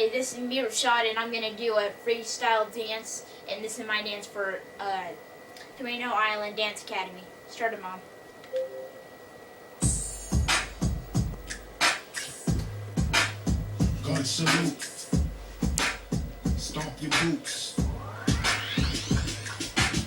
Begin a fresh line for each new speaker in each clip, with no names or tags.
Hey, this is me, Rashad, and I'm gonna do a freestyle dance, and this is my dance for Tomato Island Dance Academy. Start it, Mom.
Gun salute. Stomp your boots.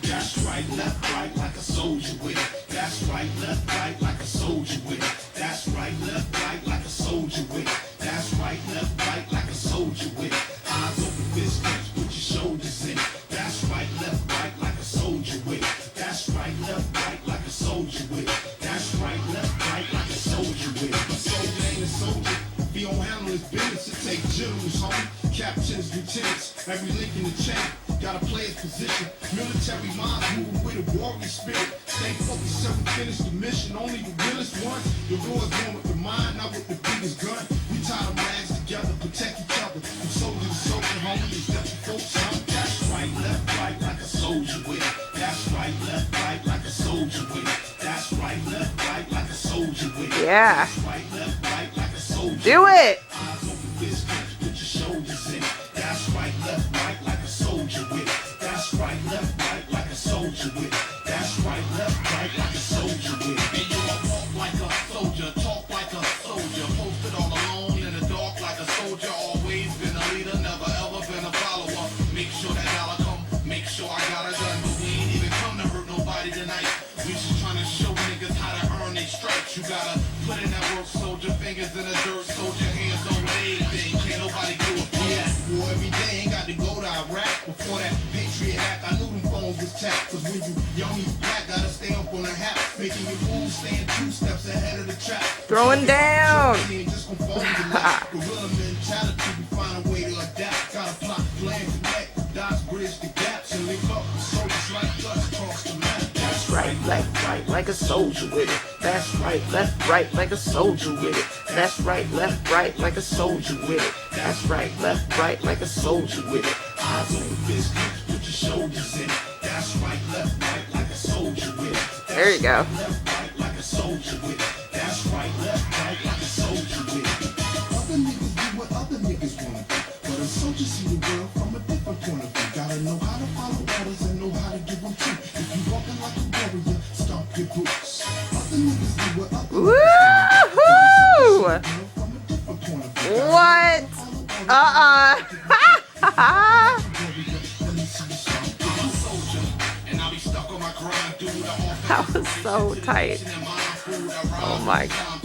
That's right, left, right, like a soldier with it. That's right, left, right, like a soldier with it. That's right, left, right, like a soldier with it. That's right, left, right, like a soldier with it. Eyes open, fist clench, put your shoulders in it. That's right, left, right, like a soldier with it. That's right, left, right, like a soldier with it. That's right, left, right, like a soldier with it. A soldier ain't a soldier. If he don't handle his business, it take generals, homie. Captains, lieutenants, every link in the chain. Gotta play his position. Military minds moving with a warrior spirit. Stay focused till we finish the mission. Only the realest ones. The war is won with the mind, not with the biggest gun. We tie them rags together, protect each other. From soldier to soldier, homie, it's that you folks, son. That's right, left, right, like a soldier with it. That's right, left, right, like a soldier with it. That's right, left, right, like a soldier with it.
Yeah.
That's right, left, right, like a soldier.
Do it.
Eyes open, fist clench, put your shoulders in it. That's right, left, right, like a soldier with it. That's right, left, right, like a soldier with it. That's right, left, right, like a soldier with it. And you walk like a soldier, talk like a soldier, posted all alone in the dark like a soldier. Always been a leader, never ever been a follower. Make sure that dollar come, make sure I got it done. But we ain't even come to hurt nobody tonight. We just trying to show niggas how to earn their stripes. You gotta put in that work, soldier, fingers in the dirt, soldier, hands on anything. Can't nobody do it. Yeah, war every day, ain't got to go to Iraq. Before that Patriot Act, I knew them phones was tapped. Cause when you young, you black, gotta stay up on the hat. Making your moves, staying 2 steps ahead of the trap.
Throwing down.
Just conform to life. Gorilla mentality, we find a way to adapt. Gotta plot, plan, connect, dots, bridge the gaps, and link up with soldiers like us across the map.
That's right, left, right, like a soldier with it. That's right, left, right, like a soldier with it. That's right, left, right, like a soldier with it. That's right, left, right, like a soldier with it.
Eyes on the fist, put your shoulders in it. That's right, left, right, like a soldier with it.
There you go.
Left, right, like a soldier with it. That's right, left, right, like a soldier with it. Other niggas do what other niggas wanna do, but a soldier see the world from a different point of view. Gotta know how to follow orders and know how to give them truth. If you walking like a warrior, stomp your boots. Other niggas do what other niggas
Woohoo!
wanna do, from a different point of view.
What? That was so tight. Oh my God.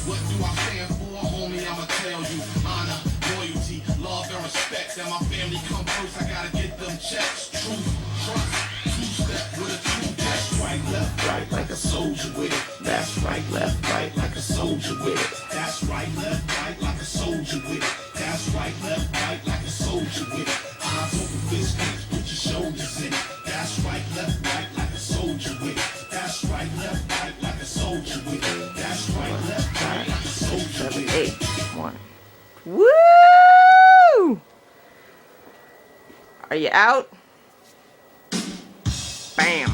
What do I stand for, homie? I'ma tell you. Honor, loyalty, love, and respect. That my family come first, I gotta get them checks. Truth, trust, 2-step with a true. That's right, left, right, like a soldier with it. That's right, left, right, like a soldier with it. That's right, left, right, like a soldier with it. That's right, left, right, like a soldier with it. Eyes open, fist clench, put your shoulders in it. That's right, left, right, like a soldier with it. That's right, left, right, like a soldier with it. That's right, left, right, like a soldier with it.
7, 8, 1. Woo! Are you out? Bam.